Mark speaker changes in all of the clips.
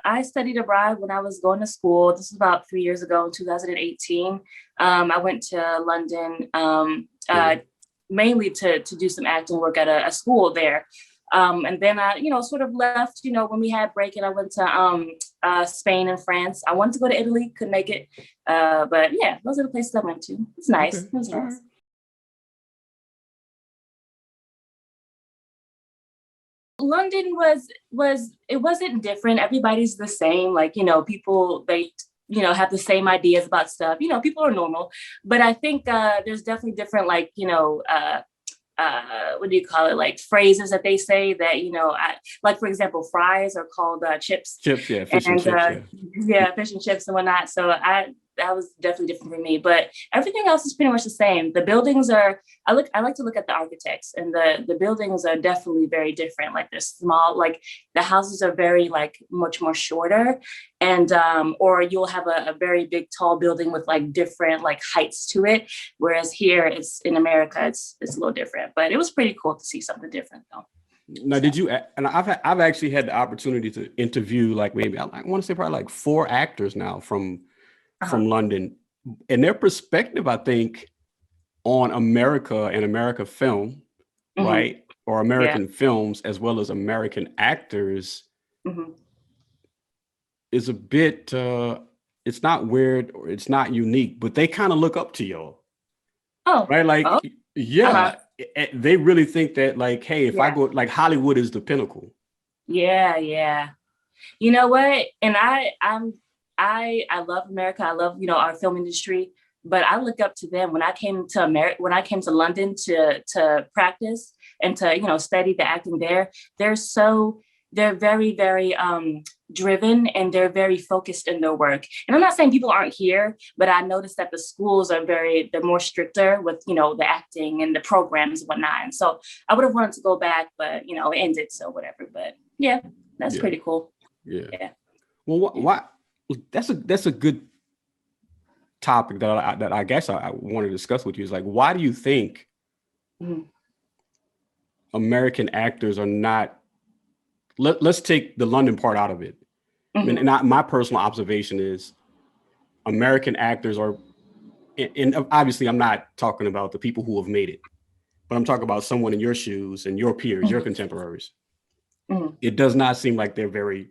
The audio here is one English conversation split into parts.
Speaker 1: I studied abroad when I was going to school. This was about 3 years ago in 2018. I went to London mainly to do some acting work at a school there. And then I, sort of left, when we had break, and I went to Spain and France. I wanted to go to Italy, couldn't make it. But yeah, those are the places I went to. It's nice.
Speaker 2: Okay.
Speaker 1: It was nice.
Speaker 2: Right.
Speaker 1: London it wasn't different. Everybody's the same. Like, people, they have the same ideas about stuff. People are normal. But I think there's definitely different, like, what do you call it, like phrases that they say that like, for example, fries are called chips.
Speaker 2: Chips, yeah, fish and
Speaker 1: And
Speaker 2: chips, yeah.
Speaker 1: yeah, fish and chips and whatnot. So that was definitely different for me, but everything else is pretty much the same. The buildings are, I like to look at the architects, and the buildings are definitely very different. Like, they're small, like the houses are very, like, much more shorter, and or you'll have a very big tall building with like different like heights to it, whereas here, it's in America, it's a little different. But it was pretty cool to see something different though.
Speaker 2: Now, did you? And I've actually had the opportunity to interview, like, maybe I want to say probably like 4 actors now from London, and their perspective, I think, on America and America film, right, or American films, as well as American actors, is a bit. It's not weird or it's not unique, but they kind of look up to y'all.
Speaker 1: Oh,
Speaker 2: right, like,
Speaker 1: oh.
Speaker 2: yeah. They really think that, like, hey, if I go, like, Hollywood is the pinnacle.
Speaker 1: Yeah. You know what? And I love America. I love, our film industry, but I look up to them. When I came to when I came to London to practice and to, study the acting there, they're very, very driven, and they're very focused in their work. And I'm not saying people aren't here, but I noticed that the schools they're more stricter with, the acting and the programs and whatnot. And so I would have wanted to go back, but, it ended, so whatever. But yeah, that's pretty cool.
Speaker 2: Yeah. Well, why? That's a good topic that I guess I want to discuss with you. Is like, why do you think American actors are not? Let's take the London part out of it. And my personal observation is American actors are, and obviously I'm not talking about the people who have made it, but I'm talking about someone in your shoes and your peers, your contemporaries. It does not seem like they're very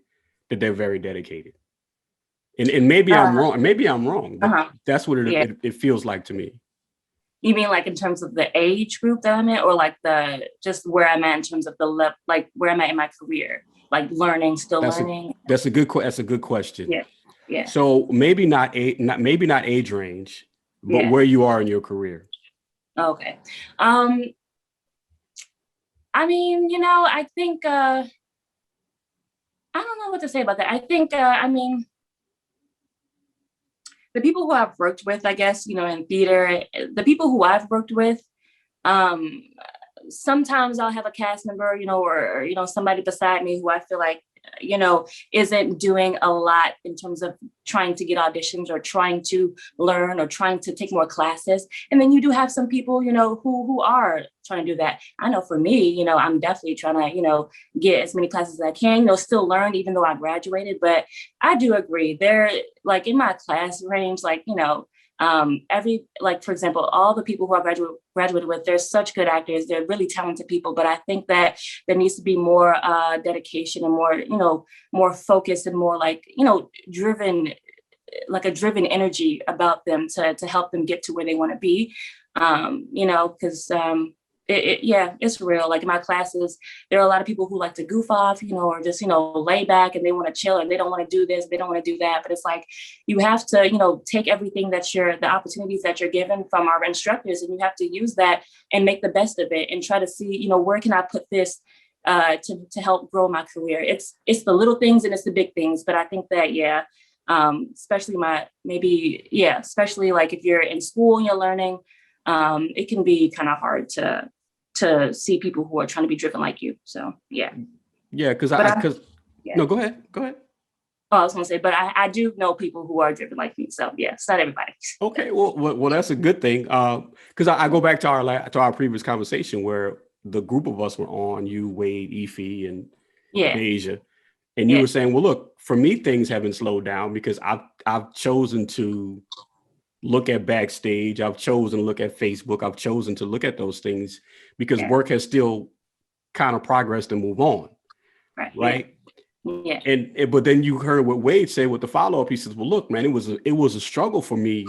Speaker 2: dedicated. And maybe I'm wrong, but that's what it feels like to me.
Speaker 1: You mean like in terms of the age group that I'm in, or like just where I'm at in terms of like where I'm at in my career, like learning?
Speaker 2: That's a good question.
Speaker 1: Yeah.
Speaker 2: So maybe not age range, but where you are in your career.
Speaker 1: Okay. I mean, I think I don't know what to say about that. I think I mean, the people who I've worked with, I guess, in theater, the people who I've worked with, sometimes I'll have a cast member, or somebody beside me who I feel like, isn't doing a lot in terms of trying to get auditions or trying to learn or trying to take more classes. And then you do have some people, who are trying to do that. I know for me, I'm definitely trying to, get as many classes as I can, still learn, even though I graduated. But I do agree, they're like in my class range, like, for example, all the people who I graduated with, they're such good actors. They're really talented people, but I think that there needs to be more dedication and more focus and more like, driven, like a driven energy about them to help them get to where they want to be. Because it's real. Like in my classes, there are a lot of people who like to goof off, or just, lay back and they want to chill and they don't want to do this, they don't want to do that. But it's like, you have to, take everything the opportunities that you're given from our instructors, and you have to use that and make the best of it and try to see, where can I put this to help grow my career. It's the little things and it's the big things. But I think that, especially especially like if you're in school and you're learning, it can be kind of hard to see people who are trying to be driven like you. So yeah.
Speaker 2: Yeah, because no, go ahead.
Speaker 1: Oh, I was gonna say, but I do know people who are driven like me. So yeah, it's not everybody.
Speaker 2: Okay, well, that's a good thing. Because I go back to our previous conversation where the group of us were on, you, Wade, Efi, and Deja. And you were saying, well, look, for me, things haven't slowed down because I've chosen to look at backstage. I've chosen to look at Facebook. I've chosen to look at those things because work has still kind of progressed and move on. Right.
Speaker 1: Yeah.
Speaker 2: And but then you heard what Wade said with the follow-up. He says, well, look, man, it was a struggle for me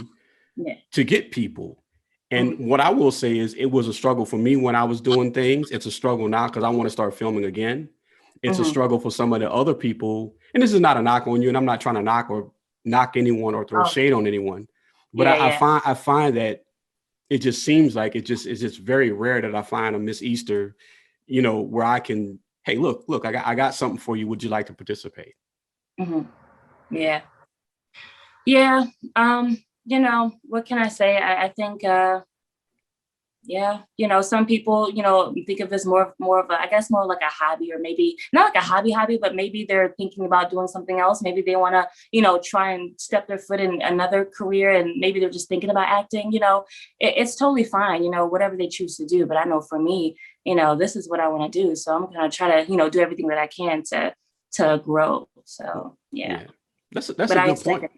Speaker 2: to get people. And what I will say is it was a struggle for me when I was doing things. It's a struggle now because I want to start filming again. It's a struggle for some of the other people. And this is not a knock on you. And I'm not trying to knock anyone or throw shade on anyone. But I find that it just seems like it's just very rare that I find a Miss Easter, you know, where I can, hey, look, I got something for you. Would you like to participate?
Speaker 1: Yeah. Yeah. You know, what can I say? I think, you know, some people, you know, think of this more of a, I guess more like a hobby, or maybe not like a hobby, but maybe they're thinking about doing something else. Maybe they want to, you know, try and step their foot in another career, and maybe they're just thinking about acting, you know, it's totally fine, you know, whatever they choose to do. But I know for me, you know, this is what I want to do. So I'm going to try to, you know, do everything that I can to grow. So, yeah.
Speaker 2: That's a good point.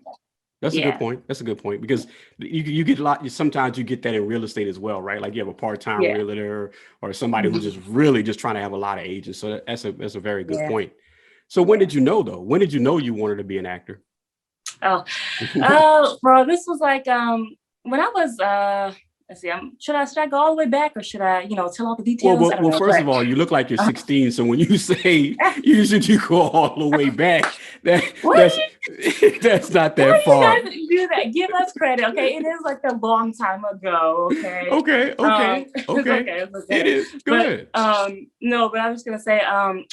Speaker 2: That's a good point. That's a good point, because you get a lot. Sometimes you get that in real estate as well, right? Like you have a part-time realtor or somebody who's just really just trying to have a lot of agents. So that's a very good point. So when did you know though? When did you know you wanted to be an actor?
Speaker 1: Bro, this was like when I was let's see, should I go all the way back, or should I, you know, tell all the details?
Speaker 2: Well, first of all, you look like you're 16. So when you say usually you go all the way back, that's not that far.
Speaker 1: You guys do that? Give us credit, okay? It is like a long time ago, okay?
Speaker 2: Okay.
Speaker 1: It's okay.
Speaker 2: It is. Go ahead.
Speaker 1: No, but I was gonna say,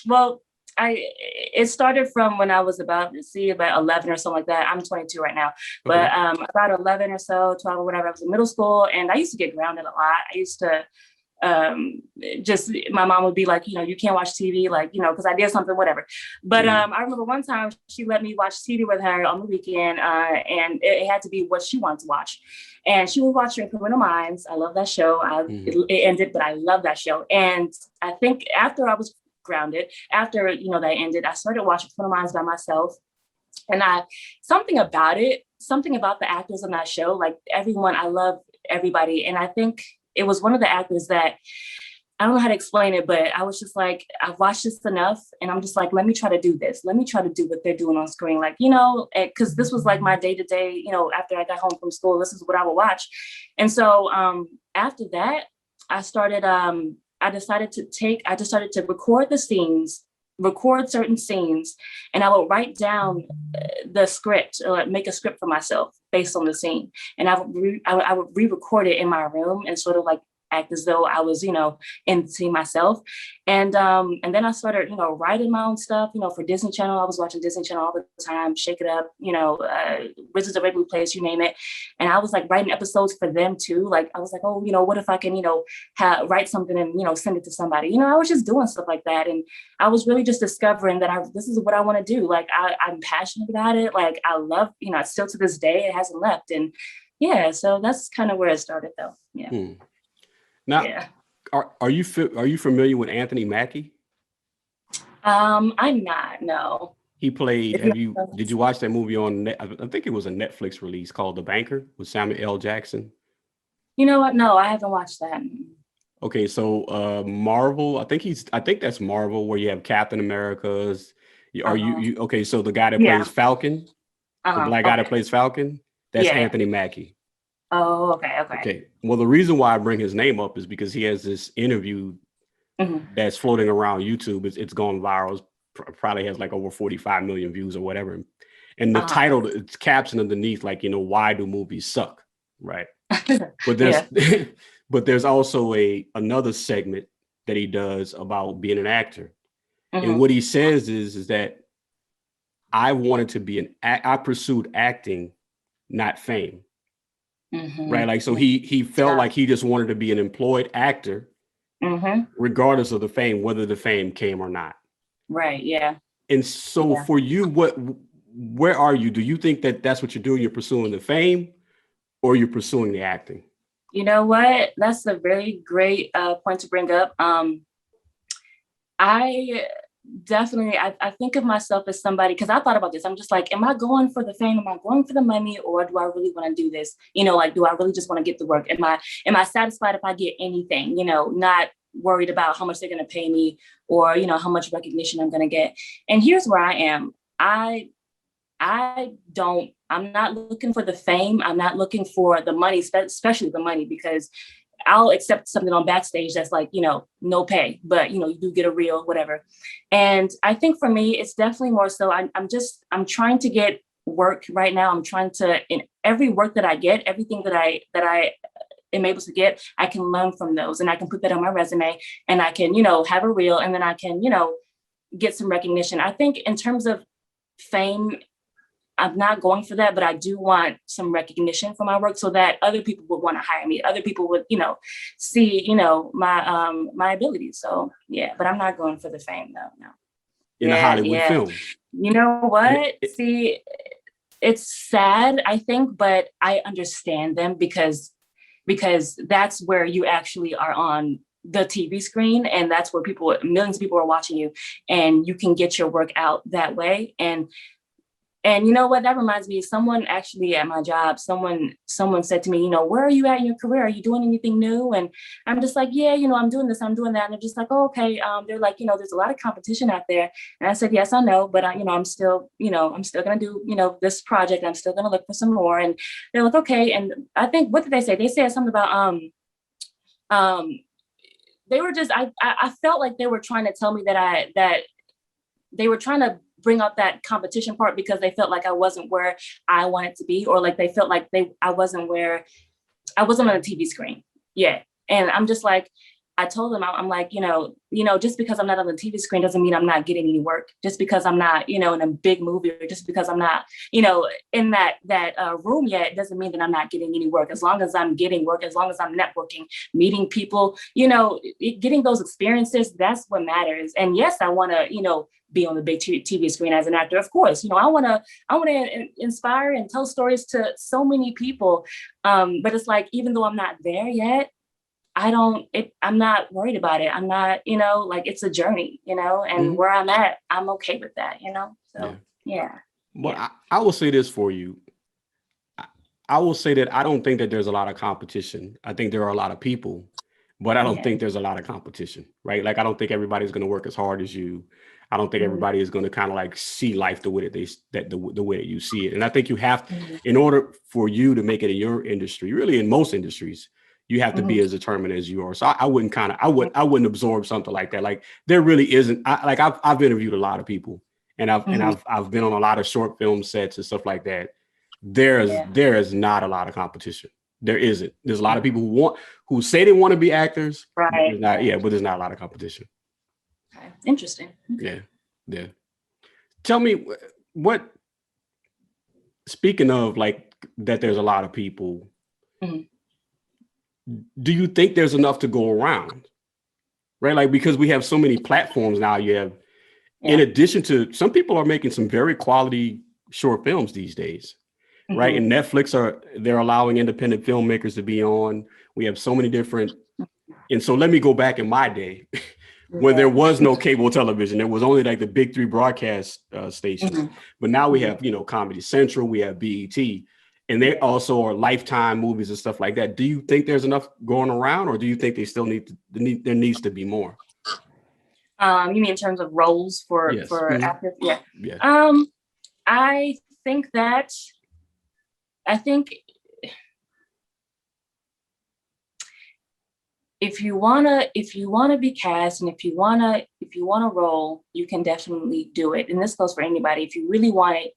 Speaker 1: well, it started from when I was about 11 or something like that. I'm 22 right now, but about 11 or so, 12 or whatever, I was in middle school, and I used to get grounded a lot. I used to just, my mom would be like, you know, you can't watch TV, like, you know, because I did something, whatever. But I remember one time she let me watch TV with her on the weekend, and it had to be what she wanted to watch. And she was watching Criminal Minds. I love that show. It ended, but I love that show. And I think after I was grounded, after, you know, that ended, I started watching Criminal Minds by myself. And something about the actors on that show, like everyone, I love everybody. And I think it was one of the actors that, I don't know how to explain it, but I was just like, I've watched this enough, and I'm just like, let me try to do this. Let me try to do what they're doing on screen. Like, you know, because this was like my day-to-day, you know, after I got home from school, this is what I would watch. And so after that, I decided to record certain scenes, and I would write down the script, or make a script for myself based on the scene. And I would re-record it in my room and sort of like act as though I was, you know, in the scene myself. And then I started, you know, writing my own stuff, you know, for Disney Channel. I was watching Disney Channel all the time, Shake It Up, you know, Wizards of Waverly Place, you name it. And I was like writing episodes for them too. Like I was like, oh, you know, what if I can, you know, write something and, you know, send it to somebody? You know, I was just doing stuff like that. And I was really just discovering that this is what I want to do. Like I'm passionate about it. Like I love, you know, still to this day, it hasn't left. And yeah, so that's kind of where it started though. Yeah.
Speaker 2: Now, are you familiar with Anthony Mackie?
Speaker 1: I'm not. No.
Speaker 2: He played. Did you watch that movie on? I think it was a Netflix release called The Banker with Samuel L. Jackson.
Speaker 1: You know what? No, I haven't watched that.
Speaker 2: Okay, so Marvel. I think that's Marvel, where you have Captain America's. Are you okay? So the guy that plays Falcon, the black guy that plays Falcon, that's Anthony Mackie.
Speaker 1: Oh, okay.
Speaker 2: Well, the reason why I bring his name up is because he has this interview that's floating around YouTube. It's gone viral. Probably has like over 45 million views or whatever. And the title, it's captioned underneath, like, you know, why do movies suck? Right. But there's also another segment that he does about being an actor. And what he says is that I wanted to be I pursued acting, not fame. Right. Like, so he felt like he just wanted to be an employed actor, regardless of the fame, whether the fame came or not.
Speaker 1: Right. Yeah.
Speaker 2: And so for you, where are you? Do you think that that's what you're doing? You're pursuing the fame, or you're pursuing the acting?
Speaker 1: You know what? That's a very great point to bring up. definitely, I think of myself as somebody, because I thought about this. I'm just like, am I going for the fame? Am I going for the money? Or do I really want to do this? You know, like, do I really just want to get the work? Am I satisfied if I get anything, you know, not worried about how much they're going to pay me or, you know, how much recognition I'm going to get. And here's where I am. I'm not looking for the fame. I'm not looking for the money, especially the money, because I'll accept something on backstage that's like, you know, no pay, but, you know, you do get a reel, whatever. And I think for me, it's definitely more so I'm trying to get work right now. I'm trying to, in every work that I get, everything that I am able to get, I can learn from those and I can put that on my resume and I can, you know, have a reel and then I can, you know, get some recognition. I think in terms of fame, I'm not going for that, but I do want some recognition for my work so that other people would want to hire me. Other people would, you know, see, you know, my abilities. So yeah, but I'm not going for the fame though. No.
Speaker 2: In a Hollywood film.
Speaker 1: You know what? See, it's sad, I think, but I understand them because that's where you actually are on the TV screen, and that's where millions of people are watching you, and you can get your work out that way. And you know what, that reminds me, someone actually at my job, someone said to me, you know, where are you at in your career? Are you doing anything new? And I'm just like, yeah, you know, I'm doing this, I'm doing that. And they're just like, oh, okay. They're like, you know, there's a lot of competition out there. And I said, yes, I know, but you know, I'm still going to do, you know, this project. I'm still going to look for some more. And they're like, okay. And I think, what did they say? They said something about, they were just, I felt like they were trying to tell me that they were trying to bring up that competition part because they felt like I wasn't where I wanted to be, or like they felt like I wasn't on the TV screen. Yeah. And I'm just like, I told them, I'm like, you know, just because I'm not on the TV screen doesn't mean I'm not getting any work. Just because I'm not, you know, in a big movie, or just because I'm not, you know, in that room yet, doesn't mean that I'm not getting any work. As long as I'm getting work, as long as I'm networking, meeting people, you know, getting those experiences, that's what matters. And yes, I want to, you know, be on the big TV screen as an actor. Of course, you know, I want to inspire and tell stories to so many people. But it's like, even though I'm not there yet, I'm not worried about it. I'm not, you know, like, it's a journey, you know, and where I'm at, I'm okay with that, you know? So, yeah.
Speaker 2: Well, yeah. I will say this for you. I will say that I don't think that there's a lot of competition. I think there are a lot of people, but I don't think there's a lot of competition, right? Like, I don't think everybody's going to work as hard as you. I don't think everybody is going to kind of like see life the way that the way that you see it. And I think you have, in order for you to make it in your industry, really in most industries, you have to be as determined as you are. So I wouldn't absorb something like that. Like, there really isn't. I've interviewed a lot of people, and I've been on a lot of short film sets and stuff like that. There is not a lot of competition. There isn't. There's a lot of people who say they want to be actors,
Speaker 1: right?
Speaker 2: But there's not a lot of competition.
Speaker 1: Okay. Interesting.
Speaker 2: Okay. Yeah. Tell me what. Speaking of like that, there's a lot of people. Do you think there's enough to go around? Right? Like, because we have so many platforms now, you have, in addition to, some people are making some very quality short films these days, right? And Netflix they're allowing independent filmmakers to be on. We have so many different, and so let me go back in my day when there was no cable television. There was only like the big three broadcast stations, but now we have, you know, Comedy Central, we have BET, and they also are Lifetime movies and stuff like that. Do you think there's enough going around, or do you think they still there needs to be more?
Speaker 1: You mean in terms of roles for actors? Yeah. I think if you wanna be cast, and if you wanna roll, you can definitely do it. And this goes for anybody. If you really want it,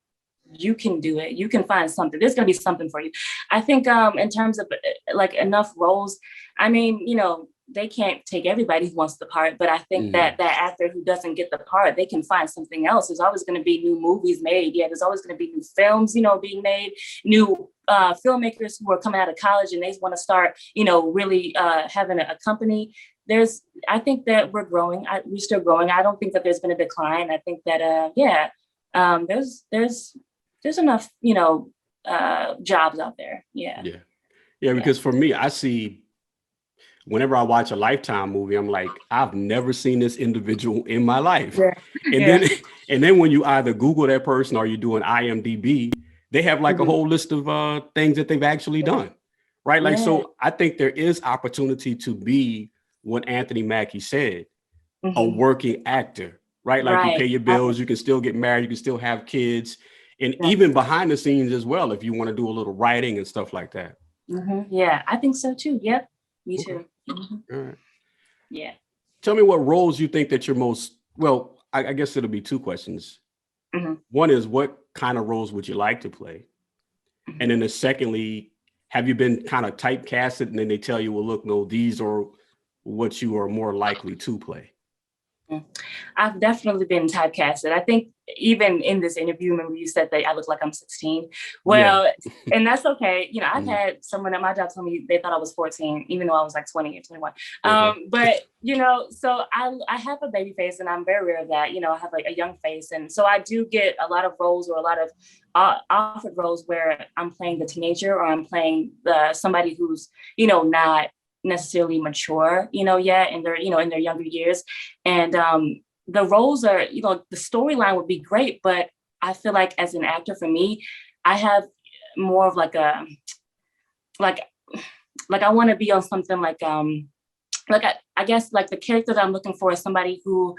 Speaker 1: you can do it. You can find something. There's gonna be something for you. I think in terms of like enough roles, I mean, you know, they can't take everybody who wants the part, but I think that actor who doesn't get the part, they can find something else. There's always going to be new movies made. Yeah, there's always going to be new films, you know, being made, new filmmakers who are coming out of college and they want to start, you know, really having a company. I think that we're growing. We're still growing. I don't think that there's been a decline. I think that, there's enough, you know, jobs out there. Yeah.
Speaker 2: Yeah. Because for me, I see whenever I watch a Lifetime movie, I'm like, I've never seen this individual in my life.
Speaker 1: Yeah.
Speaker 2: And
Speaker 1: Yeah.
Speaker 2: then when you either Google that person or you do an IMDb, they have like a whole list of things that they've actually done. Right. Like, so I think there is opportunity to be what Anthony Mackie said, a working actor, right? Like you pay your bills, you can still get married, you can still have kids, and even behind the scenes as well, if you want to do a little writing and stuff like that.
Speaker 1: Yeah, I think so too. Yep. Me too.
Speaker 2: All right.
Speaker 1: Yeah.
Speaker 2: Tell me what roles you think that you're most, well, I guess it'll be two questions. One is, what kind of roles would you like to play? And then secondly, have you been kind of typecasted and then they tell you, well, look, no, these are what you are more likely to play?
Speaker 1: I've definitely been typecasted. I think even in this interview, remember you said that I look like I'm 16. Well, and that's okay. You know, I've had someone at my job tell me they thought I was 14, even though I was like 20 or 21. But, you know, so I have a baby face and I'm very aware of that. You know, I have like a young face. And so I do get a lot of roles or a lot of offered roles where I'm playing the teenager or I'm playing somebody who's, you know, not necessarily mature, you know, yet, and they're, you know, in their younger years. And the roles are, you know, the storyline would be great, but I feel like as an actor, for me, I have more of like a, like I want to be on something like I guess like the character that I'm looking for is somebody who,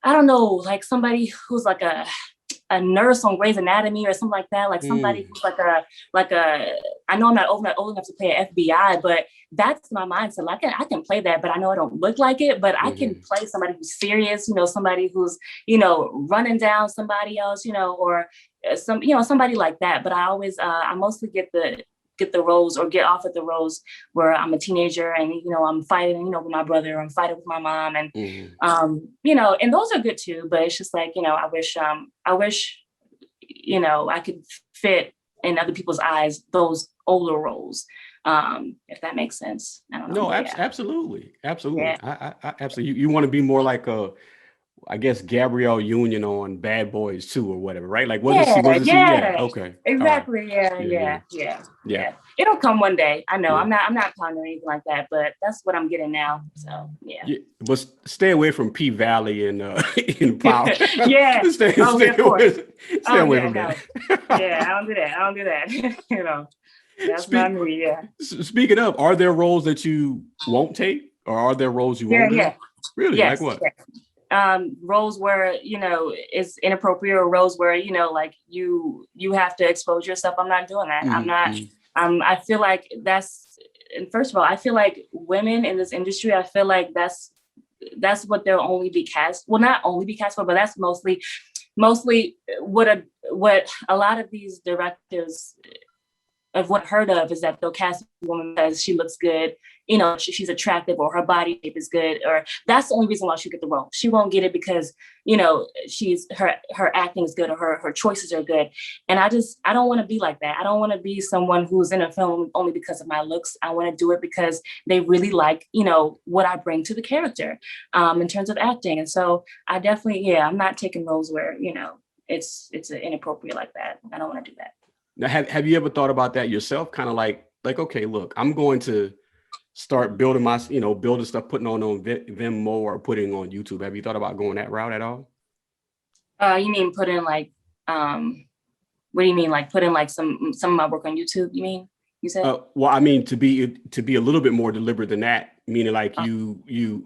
Speaker 1: I don't know, like somebody who's like a nurse on Grey's Anatomy or something like that, like somebody who's like a, I know I'm not old enough to play an FBI, but that's my mindset. Like I can play that, but I know I don't look like it, but I can play somebody who's serious, you know, somebody who's, you know, running down somebody else, you know, or somebody like that. But I always, I mostly get the roles or get off at the roles where I'm a teenager and, you know, I'm fighting, you know, with my brother, I'm fighting with my mom and, you know, and those are good too, but it's just like, you know, I wish, you know, I could fit in other people's eyes, those older roles. If that makes sense. I don't know.
Speaker 2: No, absolutely. Absolutely. Yeah. I absolutely. You want to be more like I guess Gabrielle Union on Bad Boys 2 or whatever, right? Like, yeah, okay.
Speaker 1: Exactly. Yeah. It'll come one day. I know. Yeah. I'm not counting or anything like that, but that's what I'm getting now. So yeah.
Speaker 2: But stay away from P Valley and in Power. Stay away from that.
Speaker 1: Yeah, I don't do that. You know. That's not me. Yeah.
Speaker 2: Speaking of, are there roles that you won't take, or are there roles you won't do? Really? Yes, like what?
Speaker 1: Yeah. Roles where, you know, it's inappropriate, or roles where, you know, like you have to expose yourself. I'm not doing that. I'm not. I feel like and first of all, I feel like women in this industry, I feel like that's what they'll only be cast. Well, not only be cast for, but that's mostly what a lot of these directors of what heard of is that they'll cast a woman because she looks good, you know, she's attractive, or her body shape is good, or that's the only reason why she get the role. She won't get it because, you know, her acting is good, or her choices are good. And I don't want to be like that. I don't want to be someone who's in a film only because of my looks. I want to do it because they really like, you know, what I bring to the character in terms of acting. And so I definitely, I'm not taking roles where, you know, it's inappropriate like that. I don't want to do that.
Speaker 2: Now, have you ever thought about that yourself? Kind of like, okay, look, I'm going to start building building stuff, putting on Venmo or putting on YouTube. Have you thought about going that route at all?
Speaker 1: You mean put in like, what do you mean? Like put in like some of my work on YouTube, you mean? You said?
Speaker 2: Well, I mean, to be a little bit more deliberate than that, meaning like you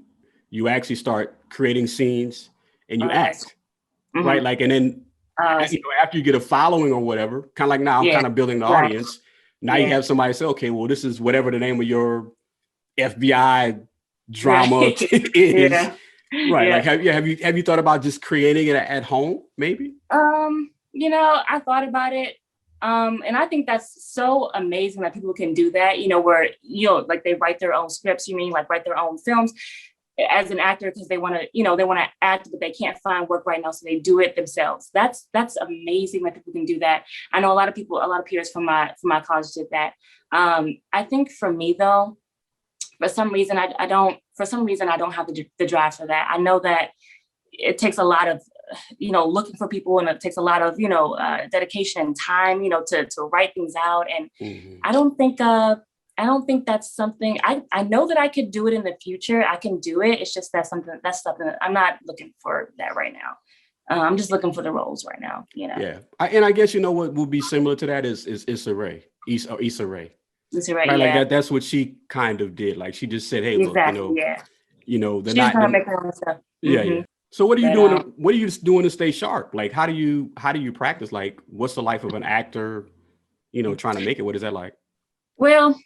Speaker 2: actually start creating scenes and you act, right? Like, and then after you get a following or whatever, kind of like now I'm kind of building the audience. Now you have somebody say, okay, well, this is whatever the name of your FBI drama is. Right. Like, have you thought about just creating it at home, maybe?
Speaker 1: You know, I thought about it. And I think that's so amazing that people can do that, you know, where, you know, like they write their own scripts, you mean like write their own films as an actor, because they want to act, but they can't find work right now. So they do it themselves. That's amazing that people can do that. I know a lot of peers from my college did that. I think for me though, for some reason, I don't have the drive for that. I know that it takes a lot of, you know, looking for people, and it takes a lot of, you know, dedication and time, you know, to write things out. And I don't think, I don't think that's something, I know that I could do it in the future. I can do it. It's just that's something that I'm not looking for that right now. I'm just looking for the roles right now, you know?
Speaker 2: Yeah. And I guess, you know, what would be similar to that is Issa Rae. Issa Rae.
Speaker 1: Issa Rae,
Speaker 2: right?
Speaker 1: yeah.
Speaker 2: Like that's what she kind of did. Like she just said, hey,
Speaker 1: exactly,
Speaker 2: look, you know, they're
Speaker 1: she's
Speaker 2: not
Speaker 1: gonna make her own stuff.
Speaker 2: Yeah, yeah. So what are you doing? What are you doing to stay sharp? Like, how do you practice? Like, what's the life of an actor, you know, trying to make it? What is that like?
Speaker 1: Well,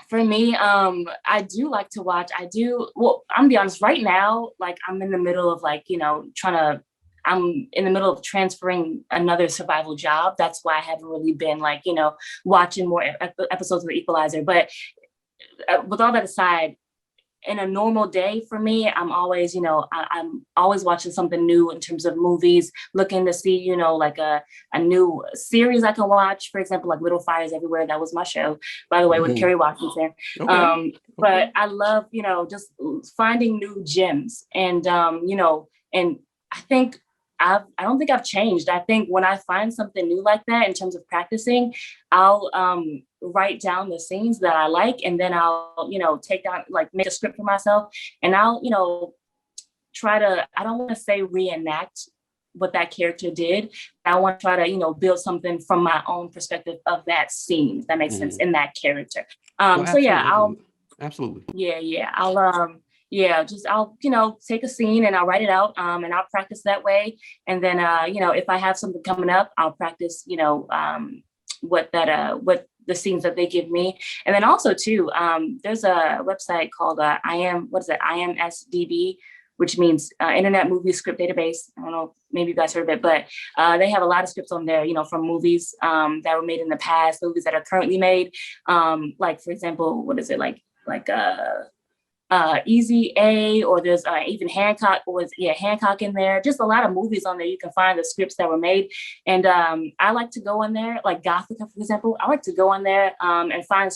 Speaker 1: for me, I do like to watch. Well, I'm gonna be honest, right now, like I'm in the middle of like, you know, I'm in the middle of transferring another survival job. That's why I haven't really been like, you know, watching more episodes of The Equalizer. But with all that aside, in a normal day for me, I'm always, you know, I'm always watching something new in terms of movies, looking to see, you know, like a new series I can watch. For example, like Little Fires Everywhere. That was my show, by the way, with Kerry Washington. But I love, you know, just finding new gems. And, you know, and I think I don't think I've changed. I think when I find something new like that in terms of practicing, I'll write down the scenes that I like, and then I'll, you know, take down, like make a script for myself, and I'll, you know, I don't want to say reenact what that character did. I want to try to, you know, build something from my own perspective of that scene, if that makes sense, in that character. So yeah,
Speaker 2: absolutely.
Speaker 1: Yeah. I'll, you know, take a scene and I'll write it out, and I'll practice that way. And then, you know, if I have something coming up, I'll practice, you know, what the scenes that they give me. And then also too, there's a website called IMSDB, which means Internet Movie Script Database. I don't know, maybe you guys heard of it, but they have a lot of scripts on there, you know, from movies that were made in the past, movies that are currently made. Like, for example, what is it, like Easy A, or there's even Hancock in there. Just a lot of movies on there. You can find the scripts that were made. And I like to go in there, like Gothic, for example. I like to go in there and find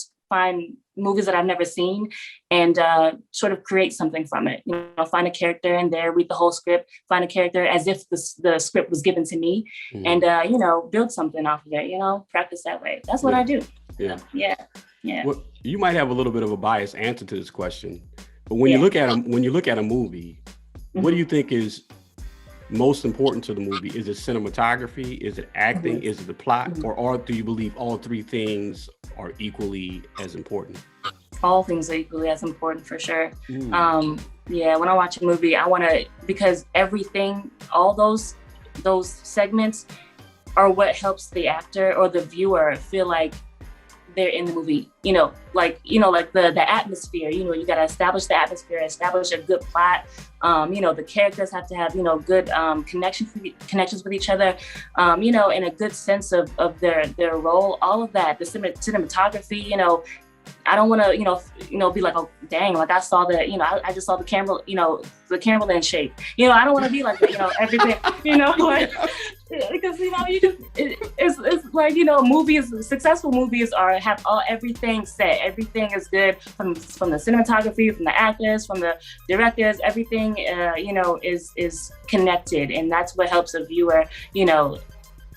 Speaker 1: movies that I've never seen and sort of create something from it. You know, find a character in there, read the whole script, find a character as if the script was given to me, and you know, build something off of it. You know, practice that way. That's what I do. Yeah.
Speaker 2: Well, you might have a little bit of a biased answer to this question, but when you look at a movie, what do you think is most important to the movie? Is it cinematography? Is it acting? Is it the plot? Or do you believe all three things are equally as important?
Speaker 1: All things are equally as important, for sure. When I watch a movie, I want to, because everything, all those segments are what helps the actor or the viewer feel like they're in the movie, you know, like the atmosphere, you know, you got to establish the atmosphere, establish a good plot. You know, the characters have to have, you know, good connections with each other, you know, and a good sense of their role, all of that, the cinematography, you know. I don't want to, you know, be like, oh, dang, like I saw the, you know, I just saw the camera, you know, the Camberland shape. You know, I don't want to be like that, you know, everything, you know, like, because, you know, it's like, you know, successful movies have everything set. Everything is good from the cinematography, from the actors, from the directors, everything, you know, is connected. And that's what helps a viewer, you know,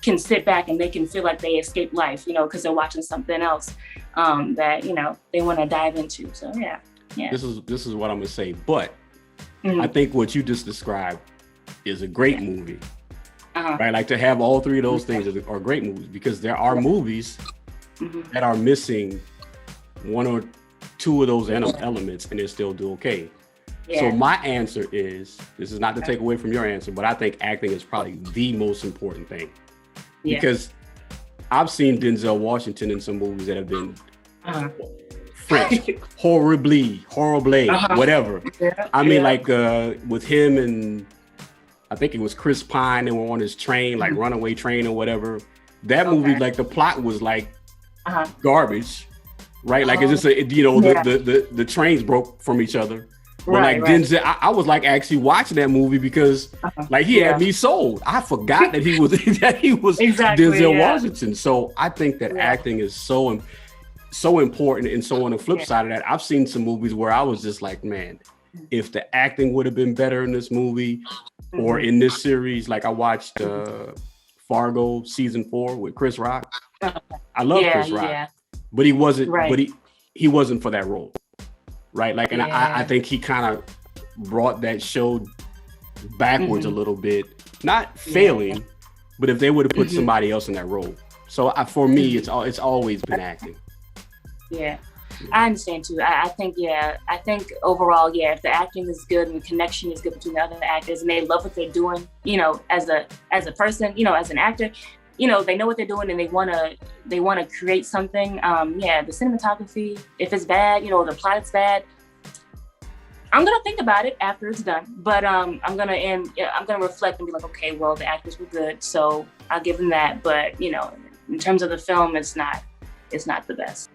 Speaker 1: can sit back and they can feel like they escaped life, you know, because they're watching something else that, you know, they want to dive into. So yeah. This is what I'm gonna say, but I think what you just described is a great movie, right? Like, to have all three of those things are great movies, because there are movies that are missing one or two of those elements and they still do okay. So my answer is, this is not to take away from your answer, but I think acting is probably the most important thing. Because I've seen Denzel Washington in some movies that have been French, horribly, whatever. I mean, like with him and I think it was Chris Pine, they were on his train, like Runaway Train or whatever. That movie, like the plot was like garbage, right? Like it's just you know, the trains broke from each other. But Denzel, I was like actually watching that movie because like he had me sold. I forgot that he was Denzel Washington. So I think that acting is so important. And so on the flip side of that, I've seen some movies where I was just like, man, if the acting would have been better in this movie or in this series, like I watched Fargo season 4 with Chris Rock. I love Chris Rock, but he wasn't.
Speaker 2: he wasn't for that role, right? Like, and
Speaker 1: Yeah.
Speaker 2: I think he kind of brought that show backwards a little bit, not failing, but if they would have put somebody else in that role. So for me, it's always been acting.
Speaker 1: Yeah, I understand too. I think overall, if the acting is good and the connection is good between the other actors and they love what they're doing, you know, as a person, you know, as an actor, you know, they know what they're doing and they want to create something. The cinematography, if it's bad, you know, the plot is bad, I'm gonna think about it after it's done. But I'm gonna reflect and be like, okay, well, the actors were good, so I'll give them that. But you know, in terms of the film, it's not the best.